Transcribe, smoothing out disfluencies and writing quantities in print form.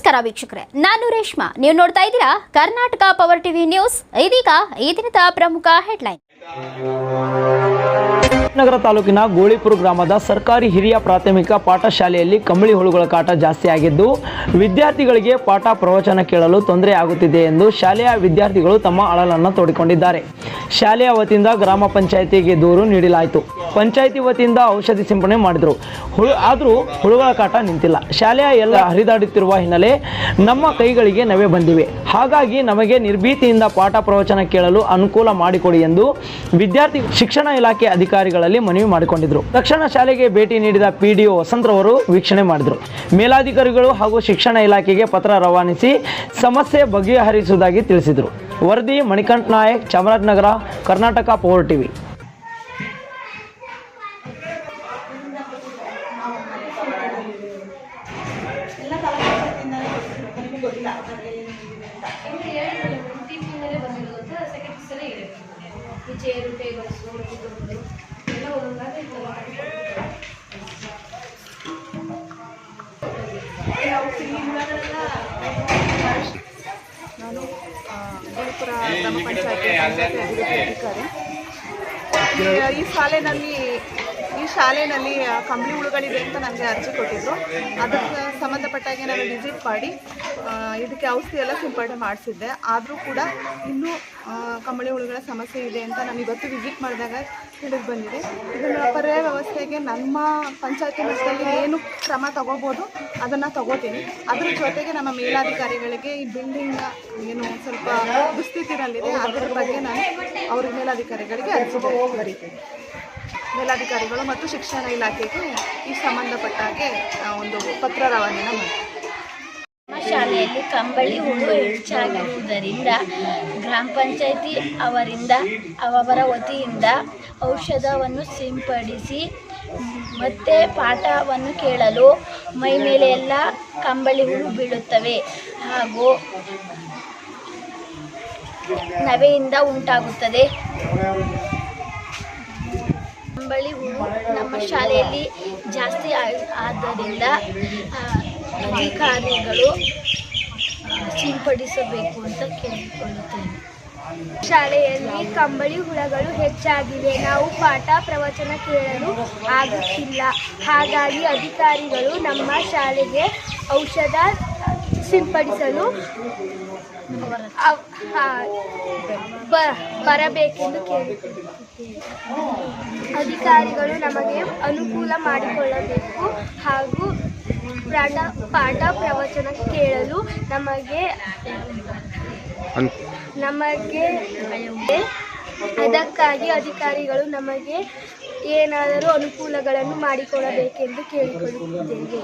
ನಮಸ್ಕಾರ ವೀಕ್ಷಕರೇ, ನಾನು ರೇಷ್ಮಾ. ನೀವು ನೋಡ್ತಾ ಇದ್ದೀರಾ ಕರ್ನಾಟಕ ಪವರ್ ಟಿವಿ ನ್ಯೂಸ್. ಇದೀಗ ಈ ದಿನದ ಪ್ರಮುಖ ಹೆಡ್ಲೈನ್. ನಗರ ತಾಲೂಕಿನ ಗೋಳಿಪುರ ಗ್ರಾಮದ ಸರ್ಕಾರಿ ಹಿರಿಯ ಪ್ರಾಥಮಿಕ ಪಾಠಶಾಲೆಯಲ್ಲಿ ಕಂಬಳಿ ಹುಳುಗಳ ಕಾಟ ಜಾಸ್ತಿ ಆಗಿದ್ದು ವಿದ್ಯಾರ್ಥಿಗಳಿಗೆ ಪಾಠ ಪ್ರವಚನ ಕೇಳಲು ತೊಂದರೆ ಆಗುತ್ತಿದೆ ಎಂದು ಶಾಲೆಯ ವಿದ್ಯಾರ್ಥಿಗಳು ತಮ್ಮ ಅಳಲನ್ನು ತೋಡಿಕೊಂಡಿದ್ದಾರೆ. ಶಾಲೆಯ ವತಿಯಿಂದ ಗ್ರಾಮ ಪಂಚಾಯಿತಿಗೆ ದೂರು ನೀಡಲಾಯಿತು. ಪಂಚಾಯಿತಿ ವತಿಯಿಂದ ಔಷಧಿ ಸಿಂಪಡಣೆ ಮಾಡಿದರು. ಆದರೂ ಹುಳುಗಳ ಕಾಟ ನಿಂತಿಲ್ಲ. ಶಾಲೆಯ ಎಲ್ಲ ಹರಿದಾಡುತ್ತಿರುವ ಹಿನ್ನೆಲೆ ನಮ್ಮ ಕೈಗಳಿಗೆ ನವೆ ಬಂದಿವೆ. ಹಾಗಾಗಿ ನಮಗೆ ನಿರ್ಭೀತಿಯಿಂದ ಪಾಠ ಪ್ರವಚನ ಕೇಳಲು ಅನುಕೂಲ ಮಾಡಿಕೊಡಿ ಎಂದು ವಿದ್ಯಾರ್ಥಿ ಶಿಕ್ಷಣ ಇಲಾಖೆ ಅಧಿಕಾರಿಗಳಲ್ಲಿ ಮನವಿ ಮಾಡಿಕೊಂಡಿದ್ದರು. ತಕ್ಷಣ ಶಾಲೆಗೆ ಭೇಟಿ ನೀಡಿದ ಪಿಡಿಒ ವಸಂತರವರು ವೀಕ್ಷಣೆ ಮಾಡಿದರು. ಮೇಲಾಧಿಕಾರಿಗಳು ಹಾಗೂ ಶಿಕ್ಷಣ ಇಲಾಖೆಗೆ ಪತ್ರ ರವಾನಿಸಿ ಸಮಸ್ಯೆ ಬಗೆಹರಿಸುವುದಾಗಿ ತಿಳಿಸಿದರು. ವರದಿ Manikantha Nayak, Chamarajanagar, Karnataka power TV. Chair tables ಎಲ್ಲ ಒಂದೊಂದಾಗಿ ನಾನು ಗೋಳಿಪುರ ಗ್ರಾಮ ಪಂಚಾಯತಿ ಅಧಿಕಾರಿ. ಈ ಶಾಲೆಯಲ್ಲಿ ಕಂಬಳಿ ಹುಳುಗಳಿದೆ ಅಂತ ನನಗೆ ಅರ್ಜಿ ಕೊಟ್ಟಿದ್ದರು. ಅದಕ್ಕೆ ಸಂಬಂಧಪಟ್ಟಾಗೆ ನಾನು ವಿಸಿಟ್ ಮಾಡಿ ಇದಕ್ಕೆ ಔಷಧಿ ಎಲ್ಲ ಸಿಂಪಡಣೆ ಮಾಡಿಸಿದ್ದೆ. ಆದರೂ ಕೂಡ ಇನ್ನೂ ಕಂಬಳಿ ಹುಳುಗಳ ಸಮಸ್ಯೆ ಇದೆ ಅಂತ ನಾನು ಇವತ್ತು ವಿಸಿಟ್ ಮಾಡಿದಾಗ ತಿಳಿದು ಬಂದಿದೆ. ಇದರ ಪರ್ಯಾಯ ವ್ಯವಸ್ಥೆಗೆ ನಮ್ಮ ಪಂಚಾಯತಿ ಮಟ್ಟದಲ್ಲಿ ಏನು ಕ್ರಮ ತಗೋಬೋದು ಅದನ್ನು ತಗೋತೀನಿ. ಅದರ ಜೊತೆಗೆ ನಮ್ಮ ಮೇಲಾಧಿಕಾರಿಗಳಿಗೆ ಈ ಬಿಲ್ಡಿಂಗ್ ಏನು ಸ್ವಲ್ಪ ದುಸ್ಥಿತಿನಲ್ಲಿದೆ, ಅದರ ಬಗ್ಗೆ ನಾನು ಅವ್ರ ಮೇಲಾಧಿಕಾರಿಗಳಿಗೆ ಅರ್ಜಿ ಬರೀತೀನಿ. ಮೇಲಾಧಿಕಾರಿಗಳು ಮತ್ತು ಶಿಕ್ಷಣ ಇಲಾಖೆಗೆ ಈ ಸಂಬಂಧಪಟ್ಟಾಗೆ ಒಂದು ಪತ್ರ ರವಾನೆನ ಮಾಡ್ತೀನಿ. ನಮ್ಮ ಶಾಲೆಯಲ್ಲಿ ಕಂಬಳಿ ಹುಳು ಹೆಚ್ಚಾಗಿರುವುದರಿಂದ ಗ್ರಾಮ ಪಂಚಾಯಿತಿ ಅವರ ವತಿಯಿಂದ ಔಷಧವನ್ನು ಸಿಂಪಡಿಸಿ ಮತ್ತೆ ಪಾಠವನ್ನು ಕೇಳಲು ಮೈ ಮೇಲೆ ಎಲ್ಲ ಕಂಬಳಿ ಹುಳು ಬೀಳುತ್ತವೆ ಹಾಗೂ ನವೆಯಿಂದ ಉಂಟಾಗುತ್ತದೆ. ಕಂಬಳಿ ಹುಳು ನಮ್ಮ ಶಾಲೆಯಲ್ಲಿ ಜಾಸ್ತಿ ಆದ್ದರಿಂದ ಅಧಿಕಾರಿಗಳು ಸಿಂಪಡಿಸಬೇಕು ಅಂತ ಕೇಳಿಕೊಳ್ಳುತ್ತೇನೆ. ಶಾಲೆಯಲ್ಲಿ ಕಂಬಳಿ ಹುಳಗಳು ಹೆಚ್ಚಾಗಿವೆ. ನಾವು ಪಾಠ ಪ್ರವಚನ ಕೇಳಲು ಆಗುತ್ತಿಲ್ಲ. ಹಾಗಾಗಿ ಅಧಿಕಾರಿಗಳು ನಮ್ಮ ಶಾಲೆಗೆ ಔಷಧ ಸಿಂಪಡಿಸಲು ಬರಬೇಕೆಂದು ಕೇಳಿಕೊಳ್ಳುತ್ತಿದ್ದೇವೆ. ಅಧಿಕಾರಿಗಳು ನಮಗೆ ಅನುಕೂಲ ಮಾಡಿಕೊಳ್ಳಬೇಕು ಹಾಗೂ ಪಾಠ ಪ್ರವಚನ ಕೇಳಲು ನಮಗೆ ಅದಕ್ಕಾಗಿ ಅಧಿಕಾರಿಗಳು ನಮಗೆ ಏನಾದರೂ ಅನುಕೂಲಗಳನ್ನು ಮಾಡಿಕೊಡಬೇಕೆಂದು ಕೇಳಿಕೊಳ್ಳುತ್ತಿದ್ದೇವೆ.